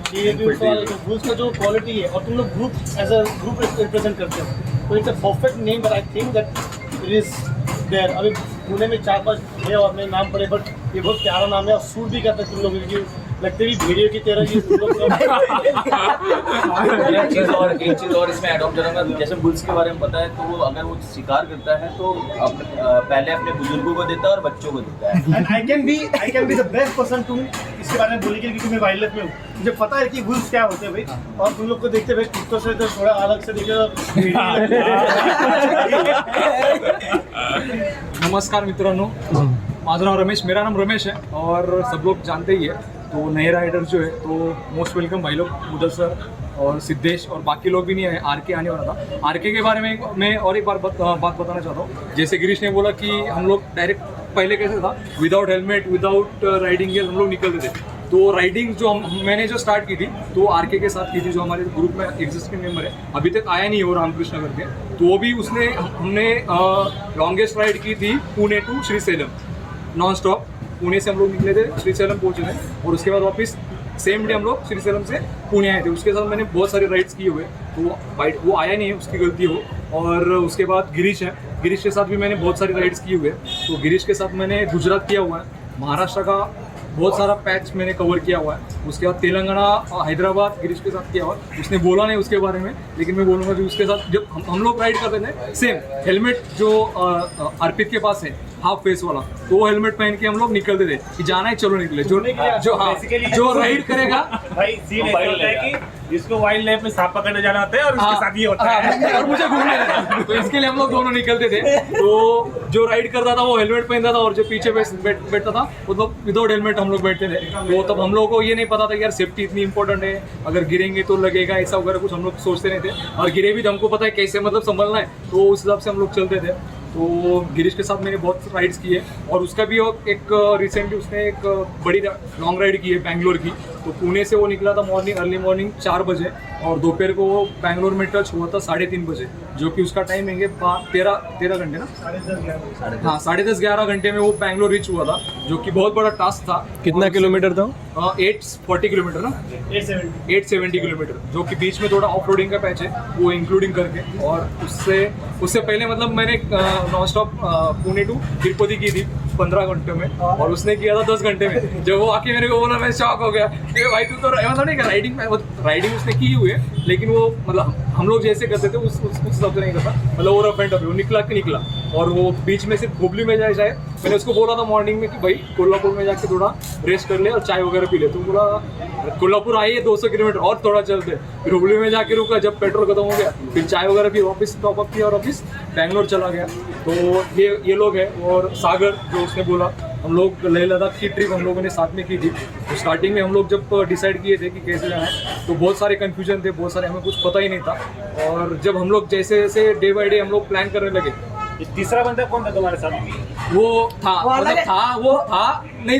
कि ये भी वुल्फ का जो क्वालिटी है, और तुम लोग group as a group represent करते हो, तो it's a perfect name. But I think that it is there. अभी पुणे में 4-5 है और मेरे नाम पड़े, बट ये बहुत प्यारा नाम है और सूट भी करता है तुम लोगों की, लगते भी भेड़ियों की तरह ये तुम लोग। एक चीज़ और इसमें ऐड ऑन करूँगा, जैसे बुल्स के बारे में पता है, तो वो अगर वो शिकार करता है तो पहले अपने बुजुर्गों को देता है और बच्चों को देता है। And I can be the best person to इसके बारे में बोलने के लिए, क्योंकि मैं वाइल्ड लाइफ में हूँ, मुझे पता है कि वुल्फ क्या होते हैं भाई। और तुम लोग को देखते भाई कुत्तों से तो थोड़ा अलग से देखे। नमस्कार मित्रांनो, माझं नाव रमेश, मेरा नाम रमेश है और सब लोग जानते ही है। तो नए राइडर जो है तो मोस्ट वेलकम भाई लोग, मुदल सर और सिद्धेश और बाकी लोग भी नहीं आए, आरके आने वाला था। आरके के बारे में मैं और एक बार बात बताना चाहता हूँ। जैसे गिरीश ने बोला कि हम लोग डायरेक्ट पहले कैसे था, without helmet without riding gear हम लोग निकलते थे। तो राइडिंग जो मैंने जो स्टार्ट की थी तो आरके के साथ की थी, जो हमारे ग्रुप में एग्जिस्टिंग मेंबर है, अभी तक आया नहीं हो रामकृष्ण करके, तो वो भी हमने लॉन्गेस्ट राइड की थी Pune to Srisailam non stop. Pune से हम लोग निकले थे, श्रीसेलम पहुँचे थे और उसके बाद वापस सेम डे हम लोग श्रीसेलम से पुणे आए थे। उसके साथ मैंने बहुत सारे राइड्स किए हुए, तो वो आया नहीं है, उसकी गलती हो। और उसके बाद गिरीश है, गिरीश के साथ भी मैंने बहुत सारी राइड्स किए हुए, तो गिरीश के साथ मैंने गुजरात किया हुआ है, महाराष्ट्र का बहुत सारा पैच मैंने कवर किया हुआ है। उसके बाद तेलंगाना हैदराबाद गिरीश के साथ किया हुआ है। उसने बोला नहीं उसके बारे में, लेकिन मैं बोलूँगा कि उसके साथ जब हम लोग राइड करते थे, सेम हेलमेट जो अर्पित के पास है हाफ फेस वाला, तो वो हेलमेट पहन के हम लोग निकलते थे कि जाना है चलो निकले। जो राइड करेगा भाई सीन ऐसा होता है कि इसको वाइल्ड लाइफ में सांप पकड़ने जाना होता है और उसके साथ ये होता है और मुझे घूमने जाना, तो इसके लिए हम लोग दोनों निकलते थे। तो जो राइड करता था वो हेलमेट पहनता था और जो पीछे बैठता था मतलब विदाउट हेलमेट हम लोग बैठते थे। तो तब हम लोगों को ये नहीं पता था कि यार सेफ्टी इतनी इंपॉर्टेंट है, अगर गिरेंगे तो लगेगा, ऐसा वगैरह कुछ हम लोग सोचते नहीं थे। और गिरे भी तो हमको पता है कैसे मतलब संभलना है, तो उस हिसाब से हम लोग चलते थे। तो गिरीश के साथ मैंने बहुत राइड्स की है और उसका भी एक रिसेंटली उसने एक बड़ी लॉन्ग राइड की है बैंगलोर की। तो पुणे से वो निकला था अर्ली मॉर्निंग 4 बजे और दोपहर को वो बैंगलोर में टच हुआ था 3:30 बजे, जो कि उसका टाइम है 13 घंटे ना, हाँ 10:30-11 घंटे में वो बैंगलोर रीच हुआ था, जो कि बहुत बड़ा टास्क था। कितना किलोमीटर था? 840 किलोमीटर ना, 870 किलोमीटर, जो कि बीच में थोड़ा ऑफ रोडिंग का पैच है वो इंक्लूडिंग करके। और उससे पहले मतलब मैंने non stop Pune to Tirupati की थी 15 घंटे में और उसने किया था 10 घंटे में। जब वो आके मेरे को बोला मैं शॉक हो गया कि भाई तू तो मतलब नहीं राइडिंग उसने की हुई है, लेकिन वो मतलब हम लोग जैसे करते थे उस हिसाब से नहीं करता, मतलब वो रफ एंड टफ वो निकला और वो बीच में सिर्फ हुबली में जाए। मैंने उसको बोला था मॉर्निंग में कि भाई कोल्हापुर में जाके थोड़ा रेस्ट कर ले और चाय वगैरह पी ले। तो बोला कोल्हापुर आइए 200 किलोमीटर और थोड़ा चलते, फिर हुबली में जाके रुका, जब पेट्रोल खत्म हो गया फिर चाय वगैरह पी, वापस टॉपअप किया और वापस बैंगलोर चला गया। तो ये लोग हैं। और सागर जो उसने बोला, हम लोग लेह लद्दाख की ट्रिप हम लोगों ने साथ में की थी। तो स्टार्टिंग में हम लोग जब डिसाइड किए थे कि कैसे जाना है तो बहुत सारे कन्फ्यूजन थे, बहुत सारे हमें कुछ पता ही नहीं था। और जब हम लोग जैसे जैसे डे बाई डे हम लोग प्लान करने लगे। तीसरा बंदा कौन था तुम्हारे साथ? वो था नहीं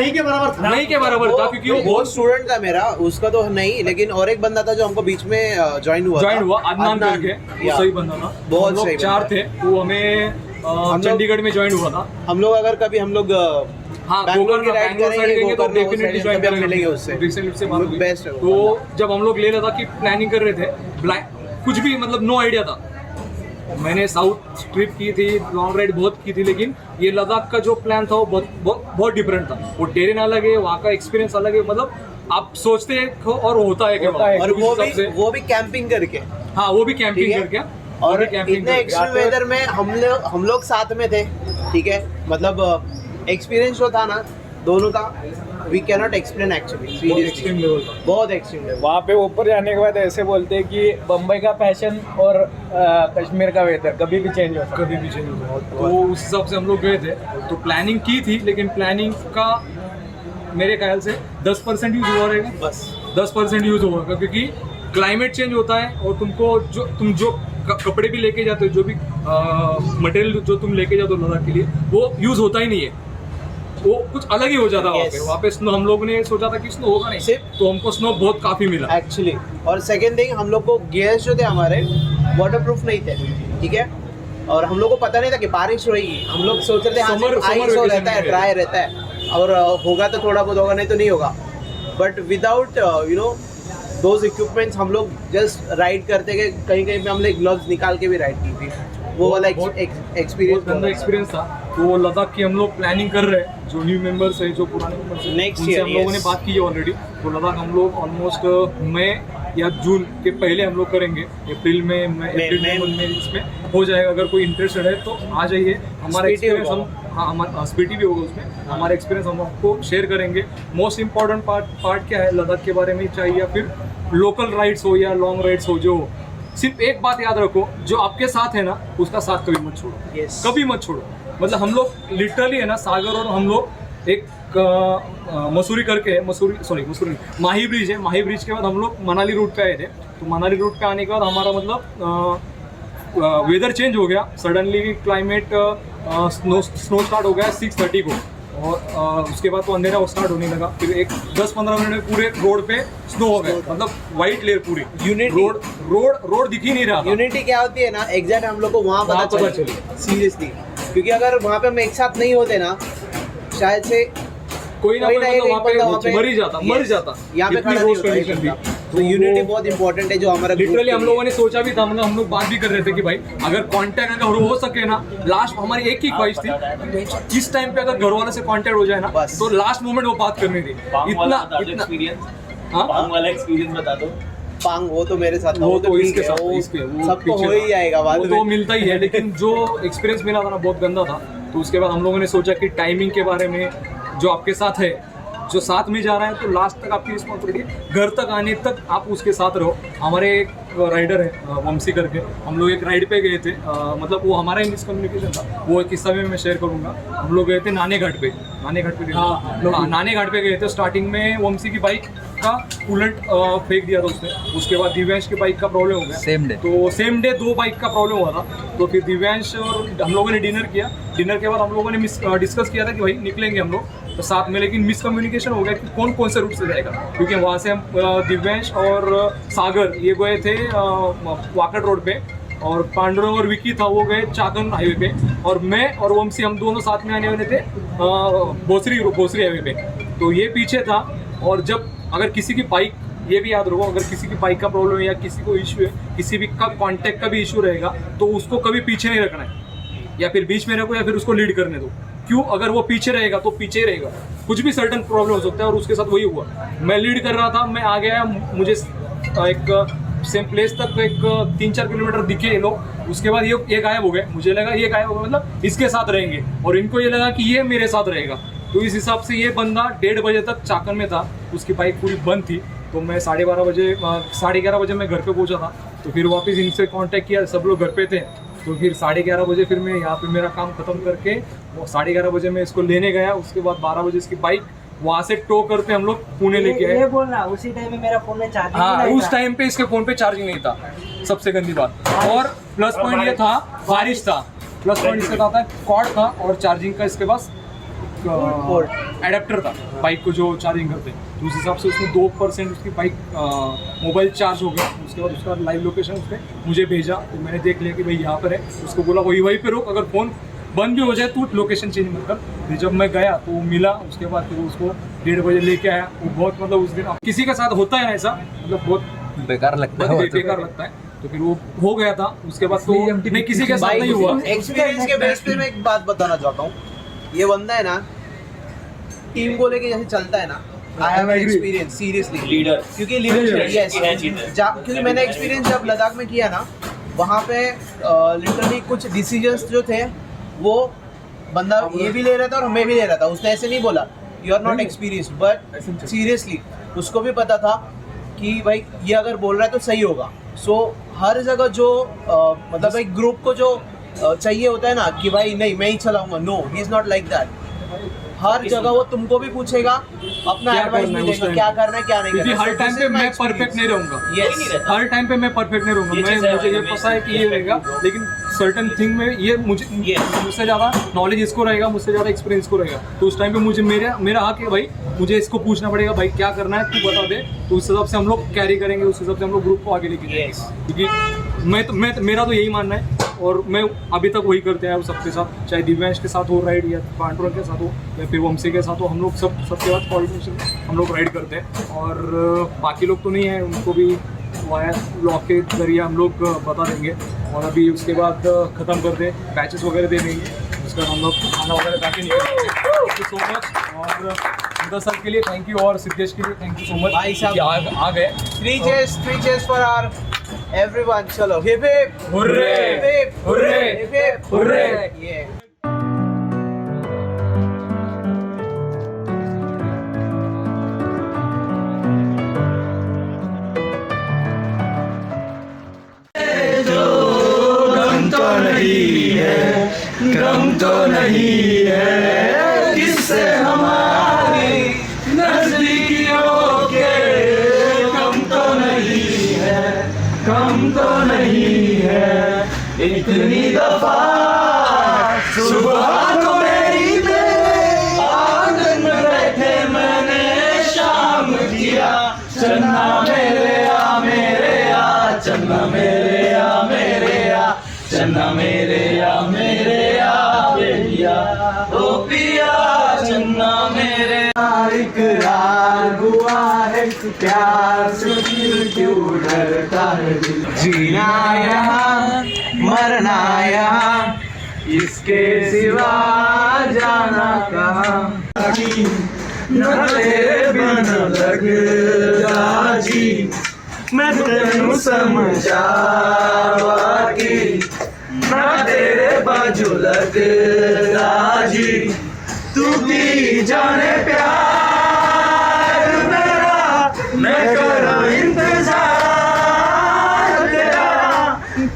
के बराबर था क्योंकि वो बहुत स्टूडेंट था मेरा, उसका तो नहीं, लेकिन और एक बंदा था जो हमको बीच में ज्वाइन हुआ अदनान करके, वो सही बंदा था। बहुत सही, 4 थे, वो हमें चंडीगढ़ में ज्वाइन हुआ था। हम लोग अगर कभी हम लोग बैंगलोर की राइड करेंगे तो डेफिनेटली ज्वाइन करेंगे उससे, रिसेंटली से बात बेस्ट। तो जब हम लोग ले लद्दाख की प्लानिंग कर रहे थे, कुछ भी मतलब नो आइडिया था। मैंने साउथ ट्रिप की थी, लॉन्ग राइड बहुत की थी, लेकिन ये लद्दाख का जो प्लान था वो बहुत डिफरेंट था। वो टेरेन अलग है, वहाँ का एक्सपीरियंस अलग है, मतलब आप सोचते हो और होता है और वो भी कैंपिंग करके। हाँ, वो भी कैंपिंग करके और इतने एक्सट्रीम वेदर में हम लोग साथ में थे, ठीक है। मतलब एक्सपीरियंस जो था ना दोनों का, we can not explain actually, extreme level था, बहुत एक्सट्रीम लेवल। वहाँ पे ऊपर जाने के बाद ऐसे बोलते हैं कि बम्बई का फैशन और कश्मीर का वेदर कभी भी चेंज होता है। तो उस हिसाब से हम लोग गए थे। तो प्लानिंग की थी, लेकिन प्लानिंग का मेरे ख्याल से 10% यूज हुआ रहेगा, बस 10% यूज होगा, क्योंकि क्लाइमेट चेंज होता है और तुम जो कपड़े भी लेके जाते हो, जो भी मटेरियल जो तुम लेके जाते हो लद्दाख के लिए, वो यूज होता ही नहीं है, वो कुछ अलग ही हो जाता है। वहाँ पे स्नो, हम लोग ने सोचा था कि स्नो होगा नहीं, तो हमको स्नो बहुत काफी मिला एक्चुअली। और सेकेंड थिंग, हम लोग को गियर्स जो थे हमारे वाटरप्रूफ नहीं थे, ठीक है। और हम लोग को पता नहीं था कि बारिश होगी, हम लोग सोच रहे थे आइस रहता है, ड्राई रहता है, और होगा तो थोड़ा बहुत होगा, नहीं तो नहीं होगा। बट विदाउट दोज इक्विपमेंट्स हम लोग जस्ट राइड करते गए, कहीं पे हमने ग्लव्स निकाल के भी राइड की थी। वो वाला एक्सपीरियंस था। तो लद्दाख की हम लोग प्लानिंग कर रहे हैं, जो न्यू मेंबर्स है, जो पुराने मेंबर्स हैं, नेक्स्ट उनसे ईयर हम लोगों ने बात की है ऑलरेडी। तो लद्दाख हम लोग ऑलमोस्ट मई या जून के पहले हम लोग करेंगे, अप्रैल में इसमें हो जाएगा। अगर कोई इंटरेस्टेड है तो आ जाइए, हमारा एक्सपीरियंस हमारा स्पीटी भी होगा उसमें, हमारा एक्सपीरियंस हम आपको शेयर करेंगे। मोस्ट इंपॉर्टेंट पार्ट क्या है लद्दाख के बारे में चाहिए, या फिर लोकल राइड्स हो या लॉन्ग राइड्स हो, जो सिर्फ एक बात याद रखो, जो आपके साथ है ना उसका साथ कभी मत छोड़ो, कभी मत छोड़ो। मतलब हम लोग लिटरली है ना, सागर और हम लोग एक मसूरी करके, माही ब्रिज है, माही ब्रिज के बाद हम लोग मनाली रूट पे आए थे। तो मनाली रूट पे आने के बाद हमारा मतलब वेदर चेंज हो गया सडनली, क्लाइमेट स्नो स्टार्ट हो गया 6:30 को, और उसके बाद तो अंधेरा स्टार्ट होने लगा। फिर एक 10-15 मिनट में पूरे रोड पे स्नो हो गया, मतलब वाइट लेयर पूरी, रोड दिख ही नहीं रहा। यूनिटी क्या होती है ना, एग्जैक्ट हम लोग को वहाँ पता चली सीरियसली, क्योंकि अगर वहाँ पे हम एक साथ नहीं होते ना, शायद से कोई ना वहाँ पे मर ही जाता यहाँ पे खड़ा नहीं होता। तो यूनिटी बहुत इंपॉर्टेंट है, जो हमारा लिटरली हम लोगों ने सोचा भी था, मतलब हम लोग बात भी कर रहे थे कि भाई अगर कांटेक्ट अगर हो सके ना, लास्ट हमारी एक ही ख्वाहिश थी, इस टाइम पे अगर घर वाले से कांटेक्ट हो जाए ना, तो लास्ट मोमेंट वो बात करनी थी। इतना एक्सपीरियंस बता दो। पांग वो तो मेरे साथ था, वो तो ठीक इसके है, साथ वो इसके वो सबको पीछे हो ही था। जाएगा बाद वो में। तो मिलता ही है, लेकिन जो एक्सपीरियंस मिला था ना बहुत गंदा था। तो उसके बाद हम लोगों ने सोचा कि टाइमिंग के बारे में, जो आपके साथ है, जो साथ में जा रहा है तो लास्ट तक आपकी रिस्पॉन्सिबिलिटी है, घर तक आने तक आप उसके साथ रहो। हमारे एक राइडर है वंशी करके, हम लोग एक राइड पे गए थे, मतलब वो हमारा ही मिसकम्युनिकेशन था, वो एक किस्सा भी मैं शेयर करूँगा। हम लोग गए थे नाने घाट पे, नाने घाट पे गए थे, नाने घाट पे गए थे। स्टार्टिंग में वंशी की बाइक का कूलेंट फेंक दिया था उसने, उसके बाद दिव्यांश की बाइक का प्रॉब्लम हो गया सेम डे। तो सेम डे 2 बाइक का प्रॉब्लम हुआ था। तो फिर दिव्यांश और हम लोगों ने डिनर किया, डिनर के बाद हम लोगों ने डिस्कस किया था कि भाई निकलेंगे हम लोग तो साथ में, लेकिन मिसकम्युनिकेशन हो गया कि कौन कौन से रूट से जाएगा, क्योंकि वहाँ से हम दिव्यांश और सागर ये गए थे वाकड़ रोड पे, और पांडुरंग और विकी था वो गए चाकन हाईवे पे, और मैं और वंशी हम दोनों साथ में आने वाले थे भोसरी हाईवे पे। तो ये पीछे था, और जब अगर किसी की बाइक, ये भी याद रखो, अगर किसी की बाइक का प्रॉब्लम है या किसी को इशू है, किसी भी का कॉन्टैक्ट का भी इशू रहेगा, तो उसको कभी पीछे नहीं रखना है, या फिर बीच में रखो या फिर उसको लीड करने दो। क्यों? अगर वो पीछे रहेगा तो पीछे ही रहेगा, कुछ भी सर्टन प्रॉब्लम हो सकता है, और उसके साथ वही हुआ। मैं लीड कर रहा था, मैं आ गया, मुझे एक सेम प्लेस तक एक 3-4 किलोमीटर दिखे ये लोग, उसके बाद ये गायब हो गए। मुझे लगा ये गायब हो गए मतलब इसके साथ रहेंगे, और इनको ये लगा कि ये मेरे साथ रहेगा। तो इस हिसाब से ये बंदा 1:30 बजे तक चाकन में था, उसकी बाइक पूरी बंद थी। तो मैं 11:30 बजे 11:30 बजे मैं घर पे पहुंचा था। तो फिर वापस इनसे कांटेक्ट किया, सब लोग घर पे थे। तो फिर 11:30 बजे फिर मैं यहाँ पे मेरा काम खत्म करके 11:30 बजे मैं इसको लेने गया। उसके बाद 12 बजे इसकी बाइक वहाँ से टो करके हम लोग पुणे लेके आए। ये बोलना उसी टाइम में मेरा फोन में चार्जिंग हाँ, नहीं उस था। टाइम पे इसके फोन पे चार्जिंग नहीं था, सबसे गंदी बात। और प्लस पॉइंट ये था, बारिश था। प्लस पॉइंट इसके था कॉर्ड था, और चार्जिंग का इसके पास एडेप्टर था बाइक को जो चार्जिंग करते हैं। तो उस हिसाब से उसमें 2% उसकी बाइक मोबाइल चार्ज हो गया। उसके बाद उसका लाइव लोकेशन उसने मुझे भेजा, तो मैंने देख लिया कि भाई यहाँ पर है। उसको बोला वहीं पे रुक, अगर फ़ोन बंद भी हो जाए तो लोकेशन चेंज मत कर। फिर जब मैं गया तो वो मिला, उसके बाद फिर उसको 1:30 बजे लेके आया। वो बहुत मतलब उस दिन किसी के साथ होता है ना ऐसा, मतलब बहुत बेकार लगता है, बेकार लगता है। तो फिर वो हो गया था, उसके बाद तो नहीं किसी के साथ नहीं हुआ। एक्सपीरियंस के बेस पे मैं एक बात बताना चाहता हूँ, ये बंदा है ना टीम को लेके जैसे चलता है ना, I have an experience seriously leader, क्योंकि लीडर यस, लीडर क्योंकि मैंने एक्सपीरियंस जब लद्दाख में किया ना, वहाँ पे लिटरली कुछ डिसीजंस जो थे वो बंदा ये भी ले रहा था और मैं भी ले रहा था। उसने ऐसे नहीं बोला you are not experienced, but seriously उसको भी पता था कि भाई ये अगर बोल रहा है तो सही होगा। सो हर जगह जो मतलब एक ग्रुप को जो चाहिए होता है ना कि भाई नहीं मैं ही चलाऊंगा, no he is not like that. हर जगह वो तुमको भी पूछेगा, अपना एडवाइस भी देगा क्या करना है क्या नहीं करना। हर टाइम पे मैं परफेक्ट नहीं रहूंगा, हर टाइम पे मैं परफेक्ट नहीं रहूंगा। मुझे ये पता है कि ये रहेगा, लेकिन सर्टन थिंग में ये मुझसे ज़्यादा नॉलेज इसको रहेगा, मुझसे ज़्यादा एक्सपीरियंस को रहेगा। तो उस टाइम पे मुझे मेरा हक है भाई, मुझे इसको पूछना पड़ेगा भाई क्या करना है तू बता दे। तो उस हिसाब से हम लोग कैरी करेंगे, उस हिसाब से हम लोग ग्रुप को आगे लेके जाएंगे। क्योंकि मेरा तो यही मानना है, और मैं अभी तक वही करते हैं सबके साथ, चाहे दिव्यांश के साथ हो राइड, या पांडुरंग के साथ हो, या फिर वंशी के साथ हो। हम लोग सबके साथ कोऑर्डिनेशन हम लोग राइड करते हैं। और बाकी लोग तो नहीं है, उनको भी वाया ब्लॉग के जरिए हम लोग बता देंगे। और अभी उसके बाद ख़त्म करते हैं, बैचेस वगैरह दे देंगे, उसके बाद हम लोग खाना वगैरह खा के निकलेंगे। थैंक यू सो मच, और उनका सर के लिए थैंक यू, और सिद्धेश के लिए थैंक यू सो मच भाई साहब आ गए। 3 cheers for our everyone. चलो hip hip hurray, hip hip hurray, hip hip hurray. ये गम तो नहीं है किससे हमारी नजदीकियों के, गम तो नहीं है, गम तो नहीं है। इतनी दफा सुबह तो मेरी तेरे आंगन में बैठे मैंने शाम किया, चन्ना मेरे आ मेरे आ, चन्ना मेरे आ मेरे आ, चन्ना मेरे आ मेरे आ बेलिया, ओ पिया चन्ना मेरे। इकरार हुआ है प्यार से, फिर क्यों डरता है दिल। जीना यहाँ मरना यहाँ, इसके सिवा जाना कहाँ। न तेरे बिन लगता जी, मैं तेनू समझा बाकी ना तेरे बाजू लगदा जी तू की जाने प्यार मेरा मैं करा इंतजार तेरा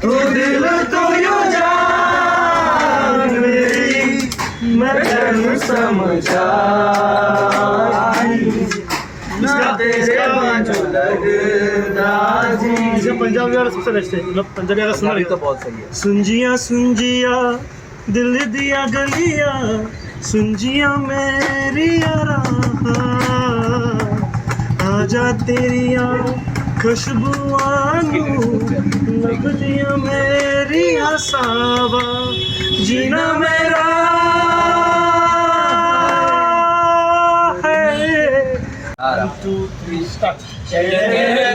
तू दिल तू यूं जान मेरी मैं तेनू समझा ना तेरे बाजू लगदा जी। पंजाबी वाला सबसे बेस्ट है, मतलब पंजाबी वाला सुना तो बहुत सही है। सुंजिया सुंजिया दिल दिया गलिया सुंजिया मेरी आजा तेरिया खुशबुआं लगदिया मेरी आसावा जीना मेरा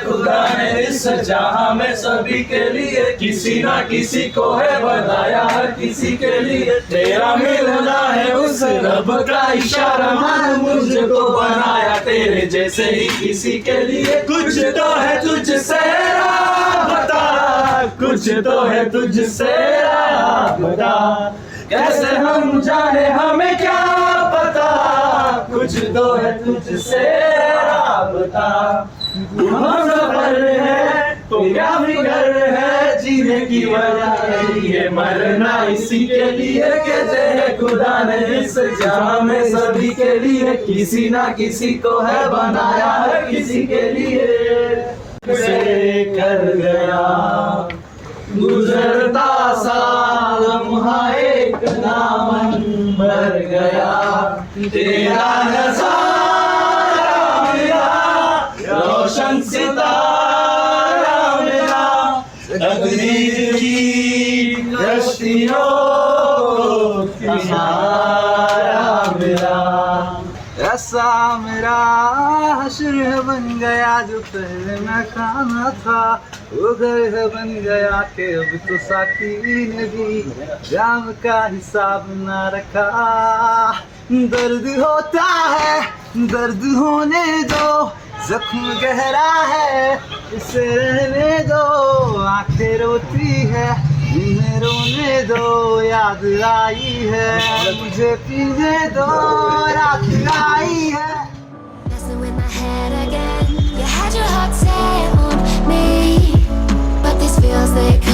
खुदा ने इस जहां में सभी के लिए किसी ना किसी को है बनाया हर किसी के लिए तेरा मिलना है उस रब का इशारा मान मुझको बनाया तेरे जैसे ही किसी के लिए कुछ तो है तुझसे राबता कुछ तो है तुझसे राबता कैसे हम जाने हमें क्या पता कुछ तो है तुझसे राबता हम सफर है तो क्या फिकर है जीने की वजह ये मरना इसी के लिए कहते हैं खुदा ने इस जहां में सभी के लिए किसी ना किसी को है बनाया हर किसी के लिए से कर गया गुजरता सा लम्हा एक दामन भर गया तेरा नज़ारा मेरा रोशन सितारा मेरा तकदीर की कश्तियों किनारा मेरा ऐसा मेरा हश्र बन गया जो पहले न खाना था वो घर बन गया कि अब तो साथी ने भी जाम का हिसाब ना रखा दर्द होता है दर्द होने दो जख्म गहरा है इसे रहने दो आंखें रोती है इन्हें रोने दो याद आई है मुझे पीने दो रात आई है Messing with my head again. You had your heart set on me, but these feels they come.